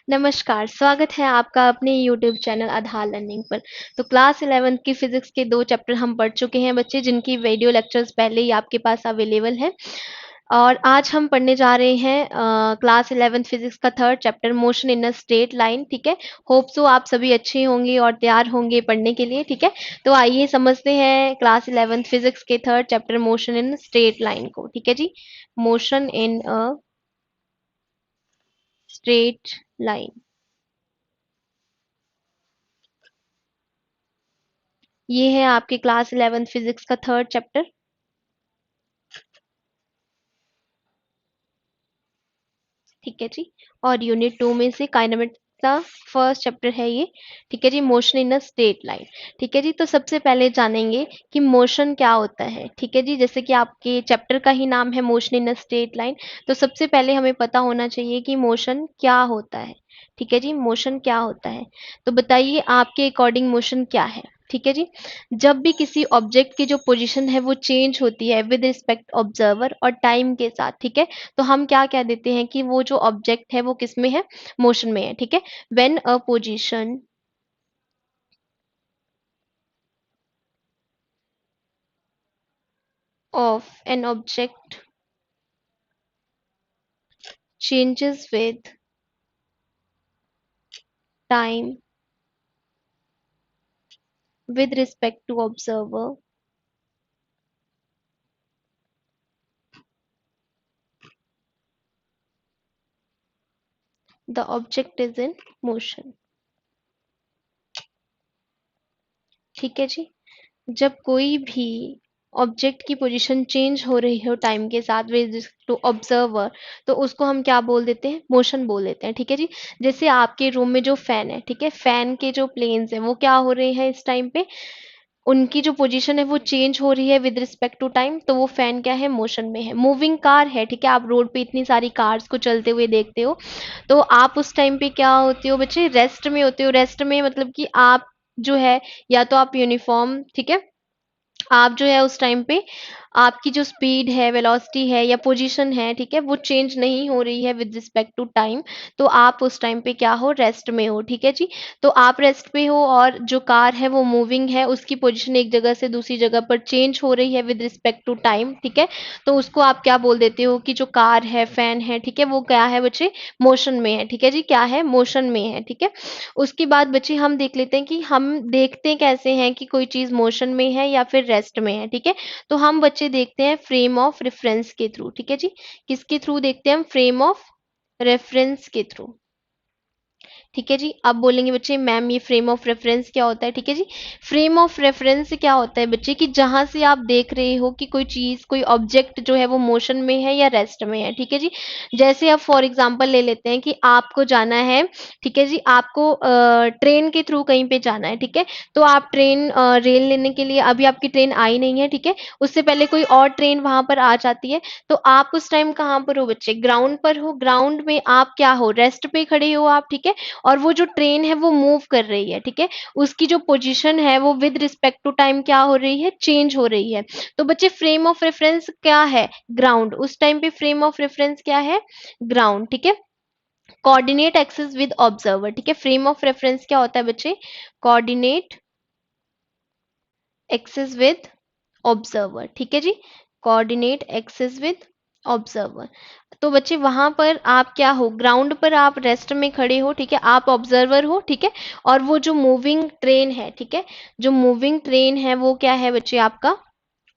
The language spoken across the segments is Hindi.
नमस्कार, स्वागत है आपका अपने यूट्यूब चैनल आधार लर्निंग पर। तो क्लास 11th की फिजिक्स के 2 चैप्टर हम पढ़ चुके हैं बच्चे, जिनकी वीडियो लेक्चर्स पहले ही आपके पास अवेलेबल है। और आज हम पढ़ने जा रहे हैं क्लास 11th फिजिक्स का 3rd chapter motion in a straight line. ठीक है, होप सो आप सभी अच्छे होंगे और तैयार होंगे पढ़ने के लिए। ठीक है, तो आइए समझते हैं क्लास 11th फिजिक्स के 3rd chapter motion in straight line को। ठीक है जी, motion in a straight line, ये है आपके क्लास 11th फिजिक्स का 3rd चैप्टर। ठीक है जी, और यूनिट 2 में से काइनेमेटिक्स का फर्स्ट चैप्टर है ये। ठीक है जी, motion in a straight line. ठीक है जी, तो सबसे पहले जानेंगे कि मोशन क्या होता है। ठीक है जी, जैसे कि आपके चैप्टर का ही नाम है motion in a straight line, तो सबसे पहले हमें पता होना चाहिए कि मोशन क्या होता है। ठीक है जी, मोशन क्या होता है, तो बताइए आपके अकॉर्डिंग मोशन क्या है। ठीक है जी, जब भी किसी ऑब्जेक्ट की जो पोजीशन है वो चेंज होती है विद रिस्पेक्ट ऑब्जर्वर और टाइम के साथ, ठीक है, तो हम क्या कह देते हैं कि वो जो ऑब्जेक्ट है वो किस में है, मोशन में है। ठीक है, when a position of an object changes with time with respect to observer, the object is in motion। ठीक है जी, जब कोई भी ऑब्जेक्ट की पोजीशन चेंज हो रही हो टाइम के साथ विद टू ऑब्जर्वर, तो उसको हम क्या बोल देते हैं, मोशन बोल देते हैं। ठीक है जी, जैसे आपके रूम में जो फैन है, ठीक है, फैन के जो प्लेन्स हैं वो क्या हो रहे हैं इस टाइम पे, उनकी जो पोजीशन है वो चेंज हो रही है विद रिस्पेक्ट टू टाइम, तो वो फैन क्या है, मोशन में है। मूविंग कार है, ठीक है, आप रोड पे इतनी सारी कार्स को चलते हुए देखते हो, तो आप उस टाइम पे क्या होते हो बच्चे, रेस्ट में होते हो। रेस्ट में मतलब कि आप जो है, या तो आप यूनिफॉर्म, ठीक है, आप जो है उस टाइम पे आपकी जो स्पीड है, वेलोसिटी है या पोजीशन है, ठीक है, वो चेंज नहीं हो रही है विद रिस्पेक्ट टू टाइम, तो आप उस टाइम पे क्या हो, रेस्ट में हो। ठीक है जी, तो आप रेस्ट पे हो और जो कार है वो मूविंग है, उसकी पोजीशन एक जगह से दूसरी जगह पर चेंज हो रही है विद रिस्पेक्ट टू टाइम। ठीक है, तो उसको आप क्या बोल देते हो कि जो कार है, फैन है, ठीक है, वो क्या है बच्चे, मोशन में है। ठीक है जी, क्या है, मोशन में है। ठीक है, उसके बाद बच्चे हम देख लेते हैं कि हम देखते कैसे हैं कि कोई चीज मोशन में है या फिर रेस्ट में है। ठीक है, तो हम बच्चे देखते हैं फ्रेम ऑफ रेफरेंस के थ्रू। ठीक है जी, किसके थ्रू देखते हैं हम, फ्रेम ऑफ रेफरेंस के थ्रू। ठीक है जी, अब बोलेंगे बच्चे मैम ये फ्रेम ऑफ रेफरेंस क्या होता है। ठीक है जी, फ्रेम ऑफ रेफरेंस क्या होता है बच्चे, कि जहां से आप देख रहे हो कि कोई चीज, कोई ऑब्जेक्ट जो है वो मोशन में है या रेस्ट में है। ठीक है जी, जैसे अब फॉर एग्जांपल ले लेते हैं कि आपको जाना है, ठीक है जी, आपको ट्रेन के थ्रू कहीं पे जाना है। ठीक है, तो आप ट्रेन रेल लेने के लिए, अभी आपकी ट्रेन आई नहीं है, ठीक है, उससे पहले कोई और ट्रेन वहां पर आ जाती है, तो आप उस टाइम कहाँ पर हो बच्चे, ग्राउंड पर हो। ग्राउंड में आप क्या हो, रेस्ट पे खड़े हो आप। ठीक है, और वो जो ट्रेन है वो मूव कर रही है। ठीक है, उसकी जो पोजीशन है वो विद रिस्पेक्ट टू टाइम क्या हो रही है, चेंज हो रही है। तो बच्चे फ्रेम ऑफ रेफरेंस क्या है, ग्राउंड। उस टाइम पे फ्रेम ऑफ रेफरेंस क्या है, ग्राउंड। ठीक है, कोऑर्डिनेट एक्सिस विद ऑब्जर्वर। ठीक है, फ्रेम ऑफ रेफरेंस क्या होता है बच्चे, कोऑर्डिनेट एक्सिस विद ऑब्जर्वर। ठीक है जी, कोऑर्डिनेट एक्सिस विद ऑब्जर्वर। तो बच्चे वहां पर आप क्या हो, ग्राउंड पर आप रेस्ट में खड़े हो। ठीक है, आप ऑब्जर्वर हो। ठीक है, और वो जो मूविंग ट्रेन है, ठीक है, जो मूविंग ट्रेन है वो क्या है बच्चे, आपका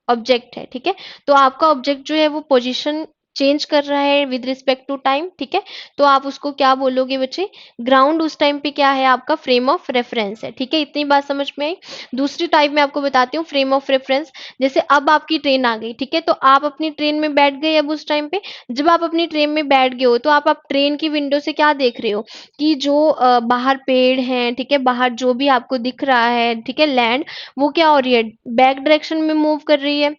ऑब्जेक्ट है। ठीक है, तो आपका ऑब्जेक्ट जो है वो पोजीशन चेंज कर रहा है विद रिस्पेक्ट टू टाइम। ठीक है, तो आप उसको क्या बोलोगे बच्चे, ग्राउंड। उस टाइम पे क्या है, आपका फ्रेम ऑफ रेफरेंस है। ठीक है, इतनी बात समझ में आई। दूसरी टाइप में आपको बताती हूँ फ्रेम ऑफ रेफरेंस। जैसे अब आपकी ट्रेन आ गई, ठीक है, तो आप अपनी ट्रेन में बैठ गए। अब उस टाइम पे जब आप अपनी ट्रेन में बैठ गए हो, तो आप ट्रेन की विंडो से क्या देख रहे हो कि जो बाहर पेड़ हैं, ठीक है, बाहर जो भी आपको दिख रहा है, ठीक है, लैंड, वो क्या हो रही है, बैक डायरेक्शन में मूव कर रही है।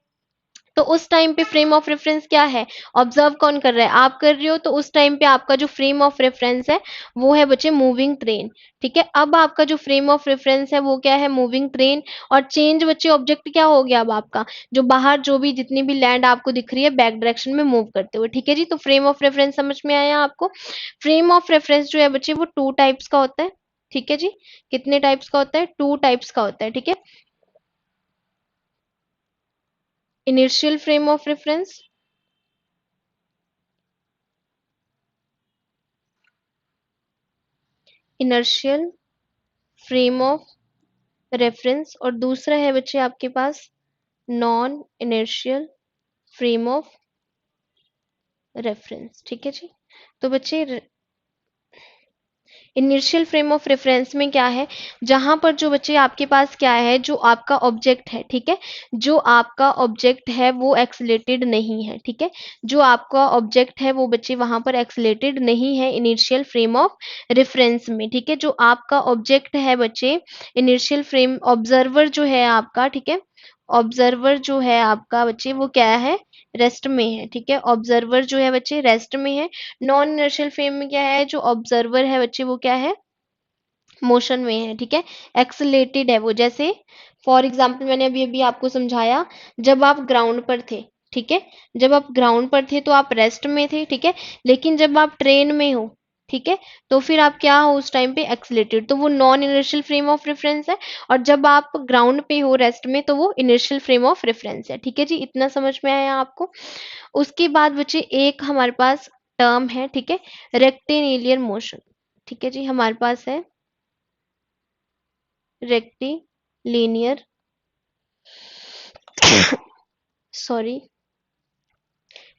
तो उस टाइम पे फ्रेम ऑफ रेफरेंस क्या है? ऑब्जर्व कौन कर रहा है? आप कर रहे हो। तो उस टाइम पे आपका जो फ्रेम ऑफ रेफरेंस है वो है बच्चे मूविंग ट्रेन। ठीक है, अब आपका जो फ्रेम ऑफ रेफरेंस है वो क्या है? Moving train. और चेंज बच्चे ऑब्जेक्ट क्या हो गया? अब आपका जो बाहर जो भी जितनी भी लैंड आपको दिख रही है बैक डायरेक्शन में मूव करते हुए। ठीक है जी, तो फ्रेम ऑफ रेफरेंस समझ में आया आपको? फ्रेम ऑफ रेफरेंस जो है बच्चे वो टू टाइप्स का होता है। ठीक है जी, कितने टाइप्स का होता है? टू टाइप्स का होता है। ठीक है, initial frame of reference, inertial frame of reference, और दूसरा है बच्चे आपके पास non inertial frame of reference. ठीक है जी, तो बच्चे इनिशियल फ्रेम ऑफ रेफरेंस में क्या है? जहां पर जो बच्चे आपके पास क्या है, जो आपका ऑब्जेक्ट है, ठीक है, जो आपका ऑब्जेक्ट है वो एक्सलेटेड नहीं है। ठीक है, जो आपका ऑब्जेक्ट है वो बच्चे वहां पर एक्सलेटेड नहीं है इनिशियल फ्रेम ऑफ रेफरेंस में। ठीक है, जो आपका ऑब्जेक्ट है बच्चे इनिशियल फ्रेम, ऑब्जर्वर जो है आपका, ठीक है, ऑब्जर्वर जो है आपका बच्चे वो क्या है? रेस्ट में है। ठीक है, ऑब्जर्वर जो है बच्चे रेस्ट में है। नॉन इनर्शियल फ्रेम में क्या है? जो ऑब्जर्वर है बच्चे वो क्या है? मोशन में है। ठीक है, एक्सलेटेड है वो। जैसे फॉर एग्जाम्पल मैंने अभी अभी आपको समझाया, जब आप ग्राउंड पर थे, ठीक है, जब आप ग्राउंड पर थे तो आप रेस्ट में थे। ठीक है, लेकिन जब आप ट्रेन में हो, ठीक है, तो फिर आप क्या हो उस टाइम पे? एक्सलेटेड। तो वो non inertial frame of reference है। और जब आप ग्राउंड पे हो रेस्ट में तो वो इनर्शियल फ्रेम ऑफ रेफरेंस है। ठीक है जी, इतना समझ में आया आपको? उसके बाद बच्चे एक हमारे पास टर्म है, ठीक है, रेक्टेलिनियर मोशन। ठीक है जी, हमारे पास है रेक्टिलिनियर सॉरी,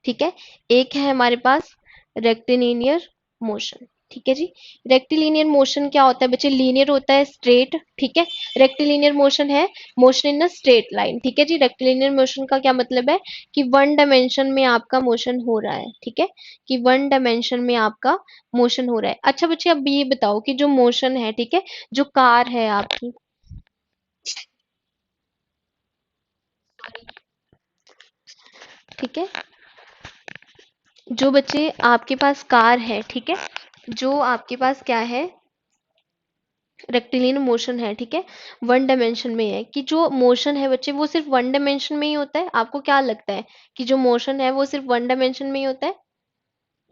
ठीक है, एक है हमारे पास रेक्टिलिनियर मोशन। ठीक है जी, रेक्टिलिनियर मोशन क्या होता है बच्चे? लीनियर होता है, स्ट्रेट। ठीक है, रेक्टिलिनियर मोशन है motion in a straight line. ठीक है जी, रेक्टिलिनियर मोशन का क्या मतलब है? कि वन डायमेंशन में आपका मोशन हो रहा है। ठीक है, कि वन डायमेंशन में आपका मोशन हो रहा है। अच्छा बच्चे, अब ये बताओ कि जो मोशन है, ठीक है, जो कार है आपकी, ठीक है, जो बच्चे आपके पास कार है, ठीक है, जो आपके पास क्या है? रेक्टिलिनियर मोशन है। ठीक है, वन डायमेंशन में है। कि जो मोशन है बच्चे वो सिर्फ वन डायमेंशन में ही होता है? आपको क्या लगता है कि जो मोशन है वो सिर्फ वन डायमेंशन में ही होता है?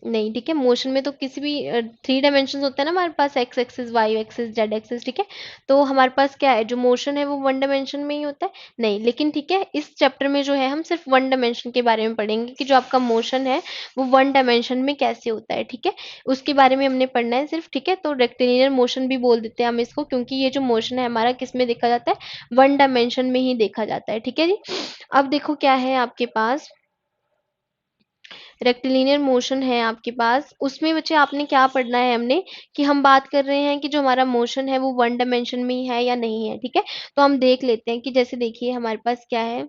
नहीं। ठीक है, मोशन में तो किसी भी थ्री डायमेंशन होता है ना हमारे पास, X axis, Y axis, Z axis. ठीक है, तो हमारे पास क्या है? जो मोशन है वो वन डायमेंशन में ही होता है? नहीं। लेकिन ठीक है, इस चैप्टर में जो है हम सिर्फ वन डायमेंशन के बारे में पढ़ेंगे कि जो आपका मोशन है वो वन डायमेंशन में कैसे होता है। ठीक है, उसके बारे में हमने पढ़ना है सिर्फ। ठीक है, तो रेक्टिलिनियर मोशन भी बोल देते हैं हम इसको, क्योंकि ये जो मोशन है हमारा किस में देखा जाता है? वन डायमेंशन में ही देखा जाता है। ठीक है जी, अब देखो क्या है आपके पास, रेक्टिलिनियर मोशन है आपके पास, उसमें बच्चे आपने क्या पढ़ना है? हमने कि हम बात कर रहे हैं कि जो हमारा मोशन है वो वन डायमेंशन में ही है या नहीं है। ठीक है, तो हम देख लेते हैं कि जैसे देखिए हमारे पास क्या है,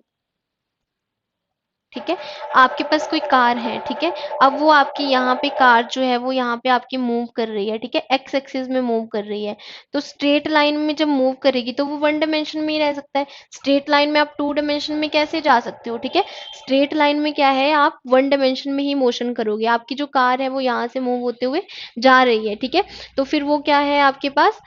ठीक है, आपके पास कोई कार है, ठीक है, अब वो आपकी यहाँ पे कार जो है वो यहाँ पे आपकी मूव कर रही है। ठीक है, एक्स एक्सिस में मूव कर रही है। तो स्ट्रेट लाइन में जब मूव करेगी तो वो वन डायमेंशन में ही रह सकता है। स्ट्रेट लाइन में आप टू डायमेंशन में कैसे जा सकते हो? ठीक है, स्ट्रेट लाइन में क्या है? आप वन डायमेंशन में ही मोशन करोगे। आपकी जो कार है वो यहाँ से मूव होते हुए जा रही है। ठीक है, तो फिर वो क्या है आपके पास?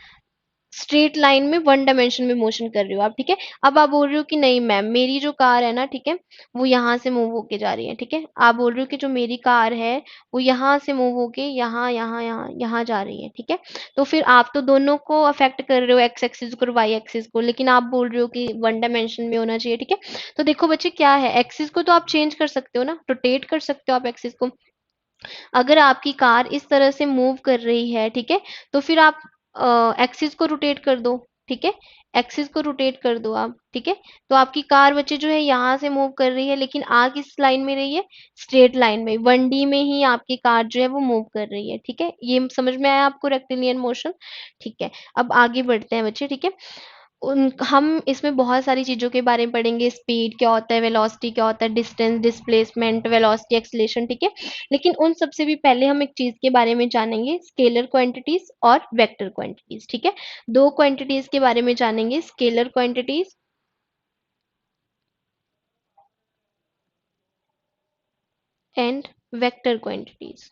स्ट्रेट लाइन में वन डायमेंशन में मोशन कर रहे हो आप। ठीक है, अब आप बोल रहे हो कि नहीं मैम, मेरी जो कार है ना, ठीक है, वो यहाँ से मूव होके जा रही है। ठीक है, आप बोल रहे हो कि जो मेरी कार है वो यहाँ से मूव होके यहाँ यहाँ यहाँ यहाँ जा रही है। ठीक है, तो फिर आप तो दोनों को अफेक्ट कर रहे हो, एक्स एक्सिस को और वाई एक्सिस को, लेकिन आप बोल रहे हो कि वन डायमेंशन में होना चाहिए। ठीक है, तो देखो बच्चे क्या है, एक्सिस को तो आप चेंज कर सकते हो ना, रोटेट कर सकते हो आप एक्सिस को। अगर आपकी कार इस तरह से मूव कर रही है, ठीक है, तो फिर आप एक्सिस को रोटेट कर दो। ठीक है, एक्सिस को रोटेट कर दो आप। ठीक है, तो आपकी कार बच्चे जो है यहाँ से मूव कर रही है, लेकिन आ किस लाइन में रही है? स्ट्रेट लाइन में, वन डी में ही आपकी कार जो है वो मूव कर रही है। ठीक है, ये समझ में आया आपको रेक्टिलिनियर मोशन? ठीक है, अब आगे बढ़ते हैं बच्चे। ठीक है, उन हम इसमें बहुत सारी चीज़ों के बारे में पढ़ेंगे, स्पीड क्या होता है, वेलोसिटी क्या होता है, डिस्टेंस, डिस्प्लेसमेंट, वेलोसिटी, एक्सीलरेशन। ठीक है, लेकिन उन सबसे भी पहले हम एक चीज़ के बारे में जानेंगे, स्केलर क्वांटिटीज और वेक्टर क्वांटिटीज। ठीक है, दो क्वांटिटीज के बारे में जानेंगे, scalar quantities and vector quantities.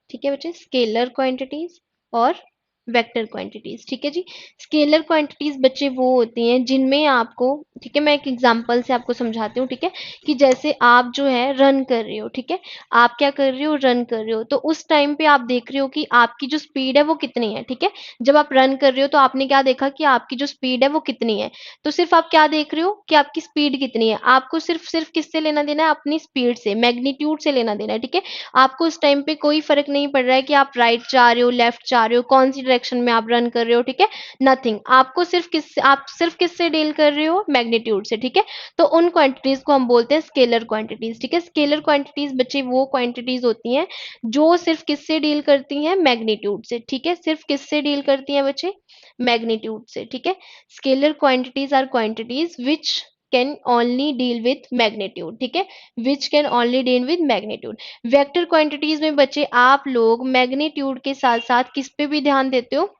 ठीक है बच्चे, स्केलर क्वांटिटीज और वेक्टर क्वांटिटीज। ठीक है जी। स्केलर क्वांटिटीज बच्चे वो होती हैं जिनमें आपको, ठीक है, मैं एक एग्जांपल से आपको समझाती हूँ। ठीक है, कि जैसे आप जो है रन कर रहे हो, ठीक है, आप क्या कर रहे हो, रन कर रहे हो, तो उस टाइम पे आप देख रहे हो कि आपकी जो स्पीड है वो कितनी है। ठीक है, जब आप रन कर रहे हो तो आपने क्या देखा कि आपकी जो स्पीड है वो कितनी है, तो सिर्फ आप क्या देख रहे हो कि आपकी स्पीड कितनी है। आपको सिर्फ सिर्फ किससे लेना देना है, अपनी स्पीड से, मैग्नीट्यूड से लेना देना है। ठीक है, आपको उस टाइम पे कोई फर्क नहीं पड़ रहा है कि आप राइट जा रहे हो, लेफ्ट जा रहे हो, कौन सी डायरेक्शन में आप रन कर रहे हो। ठीक है, नथिंग, आपको सिर्फ किससे डील कर रहे हो, मैग्नीट्यूड से। ठीक है, तो उन क्वांटिटीज को हम बोलते हैं स्केलर क्वांटिटीज। ठीक है, स्केलर क्वांटिटीज बच्चे वो क्वांटिटीज होती हैं जो सिर्फ किससे डील करती हैं, मैग्नीट्यूड से। ठीक है, सिर्फ किससे डील करती हैं बच्चे, मैग्नीट्यूड से। ठीक है, scalar quantities are quantities which can only deal with magnitude. ठीक है, which can only deal with magnitude. Vector quantities में बच्चे आप लोग मैग्नीट्यूड के साथ साथ किस पे भी ध्यान देते हो,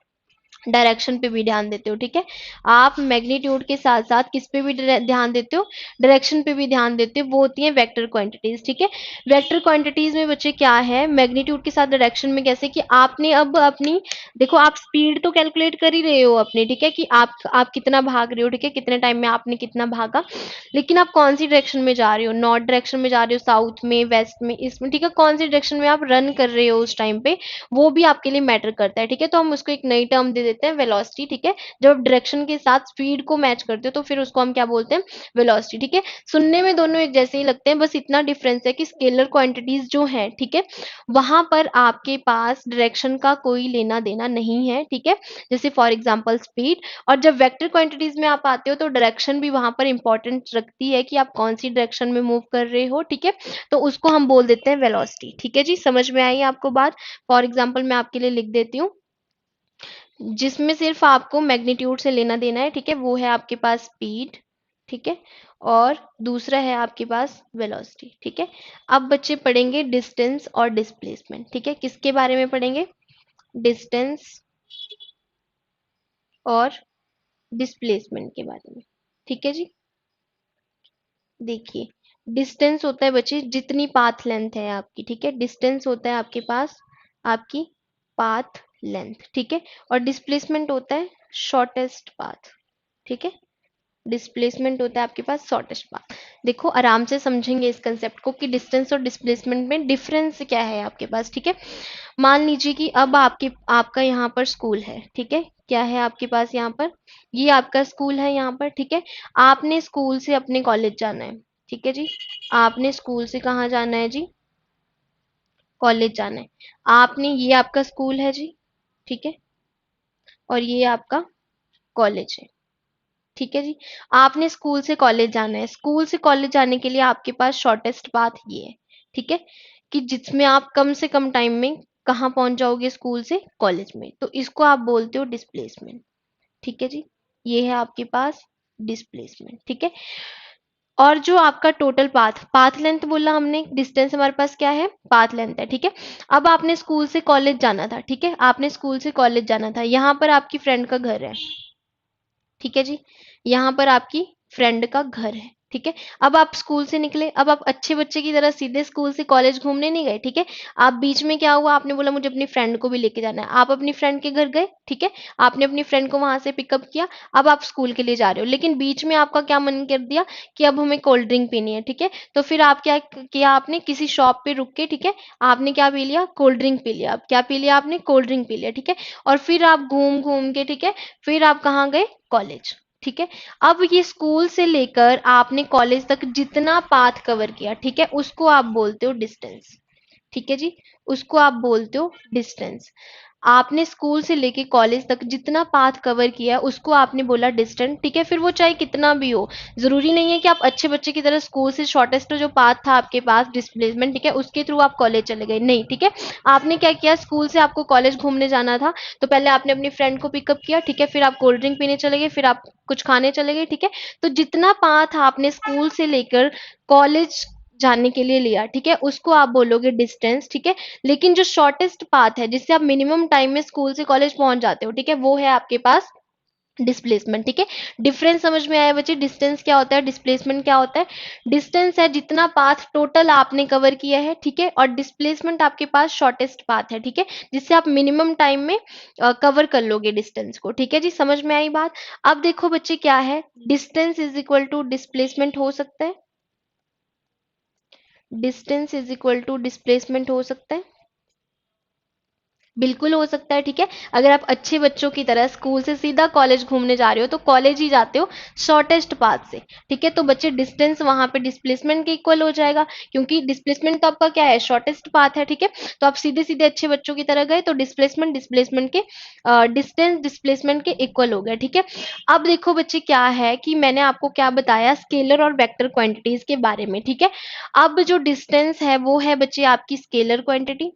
डायरेक्शन पे भी ध्यान देते हो। ठीक है, आप मैग्नीट्यूड के साथ साथ किस पे भी ध्यान देते हो, डायरेक्शन पे भी ध्यान देते हो, वो होती है वेक्टर क्वांटिटीज। ठीक है, वेक्टर क्वांटिटीज में बच्चे क्या है, मैग्नीट्यूड के साथ डायरेक्शन में कैसे कि आपने अब अपनी, देखो आप स्पीड तो कैलकुलेट कर ही रहे हो अपनी, ठीक है, कि आप कितना भाग रहे हो, ठीक है, कितने टाइम में आपने कितना भागा, लेकिन आप कौन सी डायरेक्शन में जा रहे हो, नॉर्थ डायरेक्शन में जा रहे हो, साउथ में, वेस्ट में, इसमें, ठीक है, कौन सी डायरेक्शन में आप रन कर रहे हो उस टाइम पे, वो भी आपके लिए मैटर करता है। ठीक है, तो हम उसको एक नई टर्म दे देते हैं, वेलोसिटी। ठीक है, जब आप डायरेक्शन के साथ स्पीड को मैच करते हो तो फिर उसको हम क्या बोलते हैं, वेलोसिटी। ठीक है, सुनने में दोनों एक जैसे ही लगते हैं, बस इतना डिफरेंस है कि स्केलर क्वांटिटीज जो है, ठीक है, वहां पर आपके पास डायरेक्शन का कोई लेना देना नहीं है। ठीक है, जैसे फॉर एग्जाम्पल स्पीड। और जब वेक्टर क्वांटिटीज में आप आते हो तो डायरेक्शन भी वहां पर इंपॉर्टेंट रखती है कि आप कौन सी डायरेक्शन में मूव कर रहे हो। ठीक है, तो उसको हम बोल देते हैं वेलोसिटी। ठीक है जी, समझ में आई आपको बात। फॉर एग्जाम्पल मैं आपके लिए लिख देती हूँ, जिसमें सिर्फ आपको मैग्नीट्यूड से लेना देना है। ठीक है, वो है आपके पास स्पीड। ठीक है, और दूसरा है आपके पास वेलोसिटी। ठीक है, अब बच्चे पढ़ेंगे डिस्टेंस और डिस्प्लेसमेंट। ठीक है, किसके बारे में पढ़ेंगे, डिस्टेंस और डिस्प्लेसमेंट के बारे में। ठीक है जी, देखिए, डिस्टेंस होता है बच्चे जितनी पाथ लेंथ है आपकी। ठीक है, डिस्टेंस होता है आपके पास आपकी पाथ लेंथ। ठीक है, और डिस्प्लेसमेंट होता है शॉर्टेस्ट पाथ। ठीक है, डिस्प्लेसमेंट होता है आपके पास शॉर्टेस्ट पाथ। देखो आराम से समझेंगे इस कंसेप्ट को कि डिस्टेंस और डिस्प्लेसमेंट में डिफरेंस क्या है आपके पास। ठीक है, मान लीजिए कि अब आपका यहाँ पर स्कूल है। ठीक है, क्या है आपके पास यहाँ पर, ये आपका स्कूल है यहाँ पर। ठीक है, आपने स्कूल से अपने कॉलेज जाना है। ठीक है जी, आपने स्कूल से कहाँ जाना है जी, कॉलेज जाना है। आपने, ये आपका स्कूल है जी, ठीक है, और ये आपका कॉलेज है। ठीक है जी, आपने स्कूल से कॉलेज जाना है। स्कूल से कॉलेज जाने के लिए आपके पास शॉर्टेस्ट पाथ ये है। ठीक है, कि जिसमें आप कम से कम टाइम में कहाँ पहुंच जाओगे, स्कूल से कॉलेज में, तो इसको आप बोलते हो डिस्प्लेसमेंट। ठीक है जी, ये है आपके पास डिस्प्लेसमेंट। ठीक है, और जो आपका टोटल पाथ, पाथ लेंथ बोला हमने, डिस्टेंस हमारे पास क्या है, पाथ लेंथ है। ठीक है, अब आपने स्कूल से कॉलेज जाना था। ठीक है, आपने स्कूल से कॉलेज जाना था, यहाँ पर आपकी फ्रेंड का घर है। ठीक है जी, यहाँ पर आपकी फ्रेंड का घर है। ठीक है, अब आप स्कूल से निकले, अब आप अच्छे बच्चे की तरह सीधे स्कूल से कॉलेज घूमने नहीं गए। ठीक है, आप बीच में क्या हुआ, आपने बोला मुझे अपनी फ्रेंड को भी लेके जाना है, आप अपनी फ्रेंड के घर गए। ठीक है, आपने अपनी फ्रेंड को वहां से पिकअप किया, अब आप स्कूल के लिए जा रहे हो, लेकिन बीच में आपका क्या मन कर दिया कि अब हमें कोल्ड ड्रिंक पीनी है। ठीक है, तो फिर आप क्या किया, आपने किसी शॉप पे रुक के, ठीक है, आपने क्या पी लिया, कोल्ड ड्रिंक पी लिया। अब क्या पी लिया आपने, कोल्ड ड्रिंक पी लिया। ठीक है, और फिर आप घूम घूम के, ठीक है, फिर आप कहाँ गए, कॉलेज। ठीक है, अब ये स्कूल से लेकर आपने कॉलेज तक जितना पाथ कवर किया, ठीक है, उसको आप बोलते हो डिस्टेंस। ठीक है जी, उसको आप बोलते हो डिस्टेंस। आपने स्कूल से लेके कॉलेज तक जितना पाथ कवर किया उसको आपने बोला डिस्टेंस। ठीक है, फिर वो चाहे कितना भी हो, जरूरी नहीं है कि आप अच्छे बच्चे की तरह स्कूल से शॉर्टेस्ट जो पाथ था आपके पास डिस्प्लेसमेंट, ठीक है, उसके थ्रू आप कॉलेज चले गए, नहीं। ठीक है, आपने क्या किया, स्कूल से आपको कॉलेज घूमने जाना था, तो पहले आपने अपनी फ्रेंड को पिकअप किया। ठीक है, फिर आप कोल्ड ड्रिंक पीने चले गए, फिर आप कुछ खाने चले गए। ठीक है, तो जितना पाथ आपने स्कूल से लेकर कॉलेज जाने के लिए लिया, ठीक है, उसको आप बोलोगे डिस्टेंस। ठीक है, लेकिन जो शॉर्टेस्ट पाथ है जिससे आप मिनिमम टाइम में स्कूल से कॉलेज पहुंच जाते हो, ठीक है, वो है आपके पास डिस्प्लेसमेंट, ठीक है। डिफरेंस समझ में आया बच्चे? डिस्टेंस क्या होता है, डिस्प्लेसमेंट क्या होता है? डिस्टेंस है जितना पाथ टोटल आपने कवर किया है, ठीक है, और डिस्प्लेसमेंट आपके पास शॉर्टेस्ट पाथ है, ठीक है, जिससे आप मिनिमम टाइम में कवर कर लोगे डिस्टेंस को, ठीक है जी, समझ में आई बात? अब देखो बच्चे क्या है, distance is equal to displacement हो सकता है, distance is equal to displacement हो सकता है, बिल्कुल हो सकता है, ठीक है। अगर आप अच्छे बच्चों की तरह स्कूल से सीधा कॉलेज घूमने जा रहे हो तो कॉलेज ही जाते हो शॉर्टेस्ट पाथ से, ठीक है, तो बच्चे डिस्टेंस वहां पे डिस्प्लेसमेंट के इक्वल हो जाएगा, क्योंकि डिस्प्लेसमेंट तो आपका क्या है, शॉर्टेस्ट पाथ है, ठीक है। तो आप सीधे सीधे अच्छे बच्चों की तरह गए तो डिस्प्लेसमेंट डिस्प्लेसमेंट के डिस्टेंस डिस्प्लेसमेंट के इक्वल हो गया, ठीक है। अब देखो बच्चे क्या है कि मैंने आपको क्या बताया, स्केलर और वेक्टर क्वांटिटीज के बारे में, ठीक है। अब जो डिस्टेंस है वो है बच्चे आपकी स्केलर क्वांटिटी,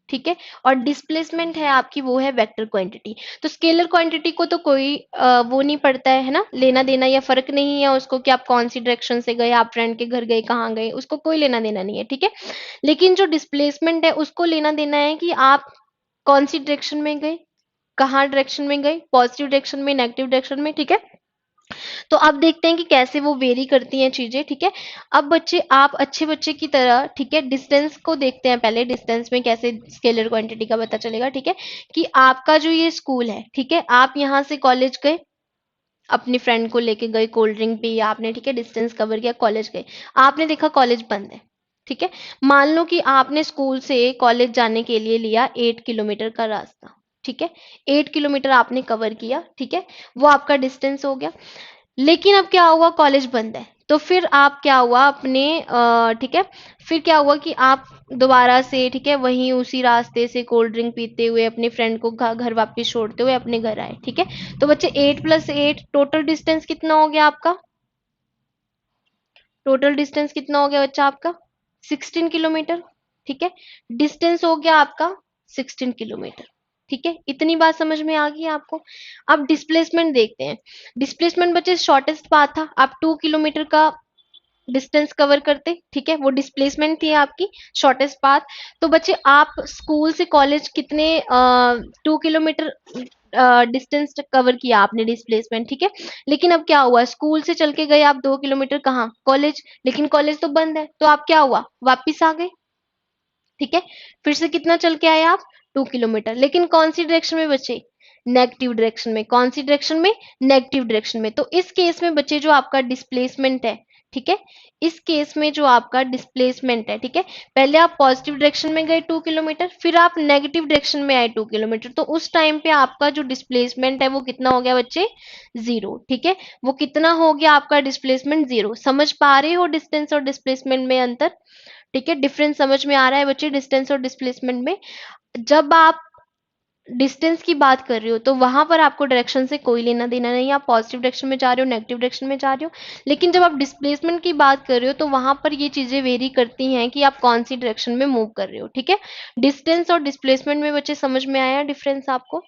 ठीक है, और डिस्प्लेसमेंट है आपकी वो है वेक्टर क्वांटिटी। तो स्केलर क्वांटिटी को तो कोई वो नहीं पड़ता है ना, लेना देना या फर्क नहीं है उसको कि आप कौन सी डायरेक्शन से गए, आप फ्रेंड के घर गए, कहाँ गए, उसको कोई लेना देना नहीं है, ठीक है। लेकिन जो डिस्प्लेसमेंट है उसको लेना देना है कि आप कौन सी डायरेक्शन में गए, कहाँ डायरेक्शन में गए, पॉजिटिव डायरेक्शन में, नेगेटिव डायरेक्शन में, ठीक है। तो अब देखते हैं कि कैसे वो वेरी करती हैं चीजें, ठीक है। अब बच्चे आप अच्छे बच्चे की तरह, ठीक है, डिस्टेंस को देखते हैं पहले, डिस्टेंस में कैसे स्केलर क्वांटिटी का पता चलेगा, ठीक है, कि आपका जो ये स्कूल है, ठीक है, आप यहाँ से कॉलेज गए, अपनी फ्रेंड को लेके गए, कोल्ड ड्रिंक पी आपने, ठीक है, डिस्टेंस कवर किया, कॉलेज गए, आपने देखा कॉलेज बंद है, ठीक है। मान लो कि आपने स्कूल से कॉलेज जाने के लिए लिया 8 किलोमीटर का रास्ता, ठीक है, 8 किलोमीटर आपने कवर किया, ठीक है, वो आपका डिस्टेंस हो गया। लेकिन अब क्या हुआ, कॉलेज बंद है, तो फिर आप क्या हुआ अपने ठीक है, फिर क्या हुआ कि आप दोबारा से, ठीक है, वहीं उसी रास्ते से कोल्ड ड्रिंक पीते हुए अपने फ्रेंड को घर वापस छोड़ते हुए अपने घर आए, ठीक है। तो बच्चे 8 + 8 टोटल डिस्टेंस कितना हो गया आपका, टोटल डिस्टेंस कितना हो गया बच्चा आपका, 16 किलोमीटर, ठीक है, डिस्टेंस हो गया आपका 16 किलोमीटर, ठीक है, इतनी बात समझ में आ गई आपको। अब डिस्प्लेसमेंट देखते हैं। डिस्प्लेसमेंट बच्चे शॉर्टेस्ट पाथ था, आप 2 किलोमीटर का डिस्टेंस कवर करते, ठीक है, वो डिस्प्लेसमेंट थी आपकी शॉर्टेस्ट पाथ। तो बच्चे आप स्कूल से कॉलेज कितने 2 किलोमीटर डिस्टेंस कवर किया आपने, डिस्प्लेसमेंट, ठीक है। लेकिन अब क्या हुआ, स्कूल से चल के गए आप 2 किलोमीटर, कहाँ, कॉलेज, लेकिन कॉलेज तो बंद है, तो आप क्या हुआ, वापिस आ गए, ठीक है। फिर से कितना चल के आए आप, 2 किलोमीटर, लेकिन कौन सी डायरेक्शन में बचे, नेगेटिव डायरेक्शन में, कौन सी डायरेक्शन में, नेगेटिव डायरेक्शन में। तो इस केस में बचे जो आपका डिस्प्लेसमेंट है, ठीक है, इस केस में जो आपका डिस्प्लेसमेंट है, ठीक है, पहले आप पॉजिटिव डायरेक्शन में गए 2 किलोमीटर, फिर आप नेगेटिव डायरेक्शन में आए 2 किलोमीटर, तो उस टाइम पे आपका जो डिस्प्लेसमेंट है वो कितना हो गया बच्चे, जीरो, ठीक है। वो कितना हो गया आपका डिस्प्लेसमेंट, जीरो। समझ पा रहे हो डिस्टेंस और डिस्प्लेसमेंट में अंतर, ठीक है, डिफरेंस समझ में आ रहा है बच्चे डिस्टेंस और डिस्प्लेसमेंट में। जब आप डिस्टेंस की बात कर रहे हो तो वहां पर आपको डायरेक्शन से कोई लेना देना नहीं, आप पॉजिटिव डायरेक्शन में जा रहे हो, नेगेटिव डायरेक्शन में जा रहे हो। लेकिन जब आप डिस्प्लेसमेंट की बात कर रहे हो तो वहां पर ये चीजें वेरी करती हैं कि आप कौन सी डायरेक्शन में मूव कर रहे हो, ठीक है। डिस्टेंस और डिस्प्लेसमेंट में बच्चे समझ में आया डिफरेंस आपको,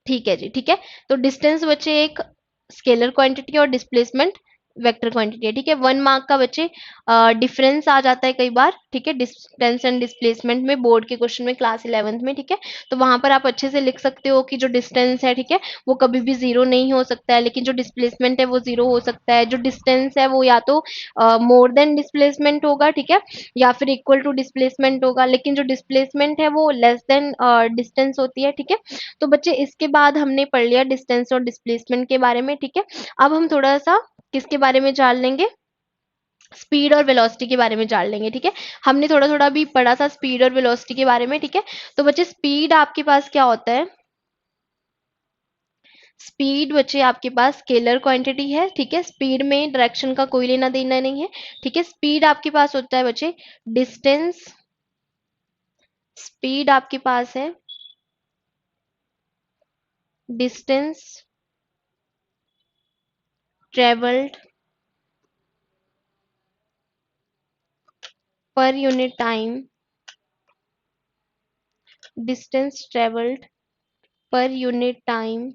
ठीक है जी, ठीक है। तो डिस्टेंस बच्चे एक स्केलर क्वांटिटी और डिस्प्लेसमेंट वेक्टर क्वांटिटी है, ठीक है। 1 मार्क का बच्चे डिफरेंस आ जाता है कई बार, ठीक है, डिस्टेंस एंड डिस्प्लेसमेंट में, बोर्ड के क्वेश्चन में क्लास 11th में, ठीक है। तो वहां पर आप अच्छे से लिख सकते हो कि जो डिस्टेंस है, ठीक है, वो कभी भी जीरो नहीं हो सकता है, लेकिन जो डिस्प्लेसमेंट है वो जीरो हो सकता है। जो डिस्टेंस है वो या तो मोर देन डिस्प्लेसमेंट होगा, ठीक है, या फिर इक्वल टू डिस्प्लेसमेंट होगा, लेकिन जो डिस्प्लेसमेंट है वो लेस देन डिस्टेंस होती है, ठीक है। तो बच्चे इसके बाद हमने पढ़ लिया डिस्टेंस और डिस्प्लेसमेंट के बारे में, ठीक है। अब हम थोड़ा सा किसके बारे में जान लेंगे, स्पीड और वेलोसिटी के बारे में जान लेंगे, ठीक है। हमने थोड़ा थोड़ा भी पढ़ा था स्पीड और वेलोसिटी के बारे में, ठीक है। तो बच्चे स्पीड आपके पास क्या होता है, स्पीड बच्चे आपके पास स्केलर क्वांटिटी है, ठीक है, स्पीड में डायरेक्शन का कोई लेना देना नहीं है, ठीक है। स्पीड आपके पास होता है बच्चे डिस्टेंस, स्पीड आपके पास है distance travelled per unit time, distance traveled per unit time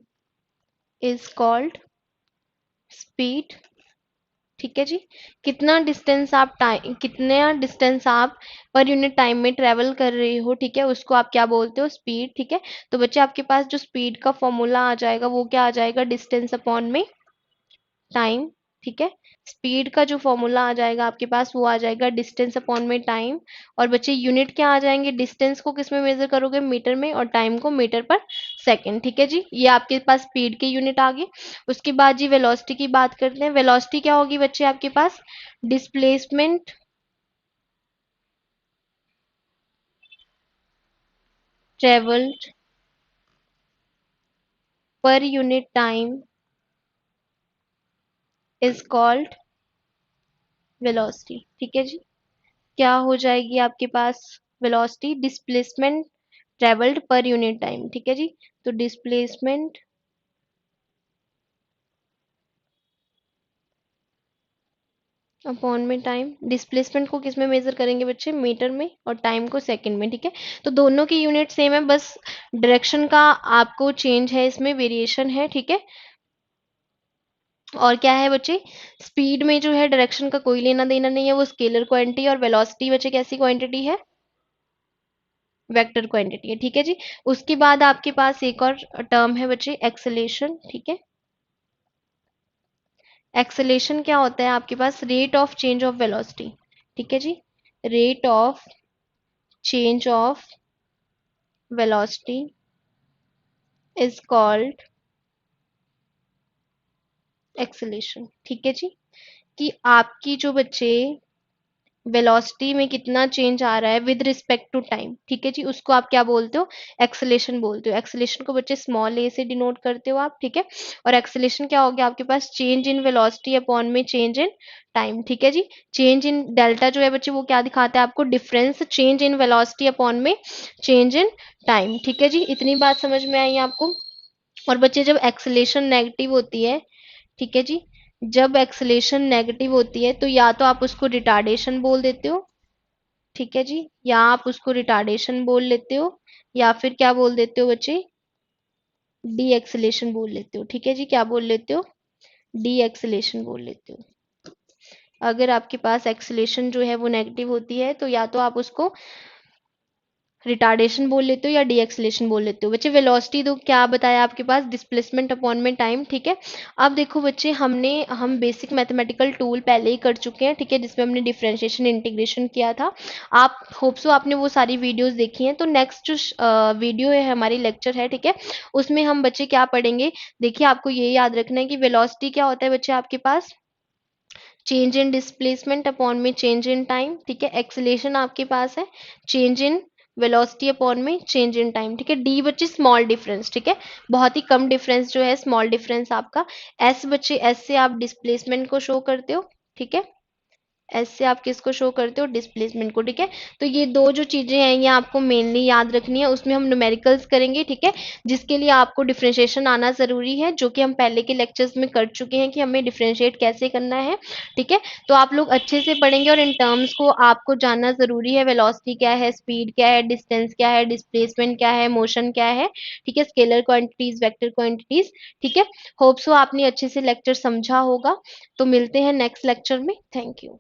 is called speed, ठीक है जी। कितना डिस्टेंस आप पर यूनिट टाइम में ट्रेवल कर रहे हो, ठीक है, उसको आप क्या बोलते हो, स्पीड, ठीक है। तो बच्चे आपके पास जो स्पीड का फॉर्मूला आ जाएगा वो क्या आ जाएगा, डिस्टेंस अपॉन में टाइम, ठीक है। स्पीड का जो फॉर्मूला आ जाएगा आपके पास वो आ जाएगा डिस्टेंस अपॉन में टाइम। और बच्चे यूनिट क्या आ जाएंगे, डिस्टेंस को किस में मेजर करोगे, मीटर में, और टाइम को मीटर पर सेकंड, ठीक है जी। ये आपके पास स्पीड के यूनिट आ गए। उसके बाद जी वेलोसिटी की बात करते हैं। वेलोसिटी क्या होगी बच्चे आपके पास, displacement travelled per unit time is called velocity, ठीक है जी। क्या हो जाएगी आपके पास, velocity displacement travelled per unit time, ठीक है जी। तो डिस्प्लेसमेंट अपॉन में टाइम, डिस्प्लेसमेंट को किस में मेजर करेंगे बच्चे, मीटर में, और टाइम को सेकंड में, ठीक है। तो दोनों की यूनिट सेम है, बस डायरेक्शन का आपको चेंज है, इसमें वेरिएशन है, ठीक है। और क्या है बच्चे, स्पीड में जो है डायरेक्शन का कोई लेना देना नहीं है, वो स्केलर क्वांटिटी, और वेलोसिटी बच्चे कैसी क्वांटिटी है, वेक्टर क्वांटिटी है, ठीक है जी। उसके बाद आपके पास एक और टर्म है बच्चे, एक्सेलेरेशन, ठीक है। एक्सेलेरेशन क्या होता है आपके पास, rate of change of velocity, ठीक है जी। Rate of change of velocity is called acceleration, ठीक है जी। कि आपकी जो बच्चे वेलोसिटी में कितना चेंज आ रहा है विद रिस्पेक्ट टू टाइम, ठीक है जी, उसको आप क्या बोलते हो, एक्सेलेरेशन बोलते हो। एक्सेलेरेशन को बच्चे स्मॉल ए से डिनोट करते हो आप, ठीक है। और एक्सेलेरेशन क्या हो गया आपके पास, चेंज इन वेलोसिटी अपॉन में चेंज इन टाइम, ठीक है जी। चेंज इन डेल्टा जो है बच्चे वो क्या दिखाता है आपको, difference change in velocity upon में चेंज इन टाइम, ठीक है जी। इतनी बात समझ में आई आपको। और बच्चे जब एक्सेलेरेशन नेगेटिव होती है, ठीक है जी, जब एक्सेलेरेशन नेगेटिव होती है तो या तो आप उसको रिटार्डेशन बोल देते हो, ठीक है जी, या आप उसको रिटार्डेशन बोल लेते हो, या फिर क्या बोल देते हो बच्चे, डी एक्सेलेरेशन बोल लेते हो, ठीक है जी। क्या बोल लेते हो, डी एक्सेलेरेशन बोल लेते हो। अगर आपके पास एक्सेलेरेशन जो है वो नेगेटिव होती है तो या तो आप उसको रिटार्डेशन बोल लेते हो या डी एक्सेलेरेशन बोल लेते हो। बच्चे वेलोसिटी तो क्या बताया आपके पास, डिस्प्लेसमेंट अपॉन में टाइम, ठीक है। अब देखो बच्चे, हम बेसिक मैथमेटिकल टूल पहले ही कर चुके हैं, ठीक है, जिसमें हमने डिफरेंशिएशन इंटीग्रेशन किया था। आप होप सो आपने वो सारी वीडियोस देखी हैं। तो नेक्स्ट जो वीडियो है हमारी लेक्चर है, ठीक है, उसमें हम बच्चे क्या पढ़ेंगे, देखिए आपको ये याद रखना है कि वेलोसिटी क्या होता है बच्चे आपके पास, चेंज इन डिस्प्लेसमेंट अपॉन में चेंज इन टाइम, ठीक है। एक्सेलेरेशन आपके पास है चेंज इन वेलोसिटी अपॉन में चेंज इन टाइम, ठीक है। डी बच्चे स्मॉल डिफरेंस, ठीक है, बहुत ही कम डिफरेंस जो है, स्मॉल डिफरेंस आपका। एस बच्चे, एस से आप डिस्प्लेसमेंट को शो करते हो, ठीक है। एस से आप किसको शो करते हो, डिस्प्लेसमेंट को, ठीक है। तो ये दो जो चीजें हैं ये आपको मेनली याद रखनी है। उसमें हम न्यूमेरिकल्स करेंगे, ठीक है, जिसके लिए आपको डिफरेंशिएशन आना जरूरी है, जो कि हम पहले के लेक्चर्स में कर चुके हैं कि हमें डिफरेंशिएट कैसे करना है, ठीक है। तो आप लोग अच्छे से पढ़ेंगे और इन टर्म्स को आपको जानना जरूरी है, वेलोसिटी क्या है, स्पीड क्या है, डिस्टेंस क्या है, डिस्प्लेसमेंट क्या है, मोशन क्या है, ठीक है, स्केलर क्वांटिटीज, वेक्टर क्वांटिटीज, ठीक है। होप सो आपने अच्छे से लेक्चर समझा होगा। तो मिलते हैं नेक्स्ट लेक्चर में। Thank you.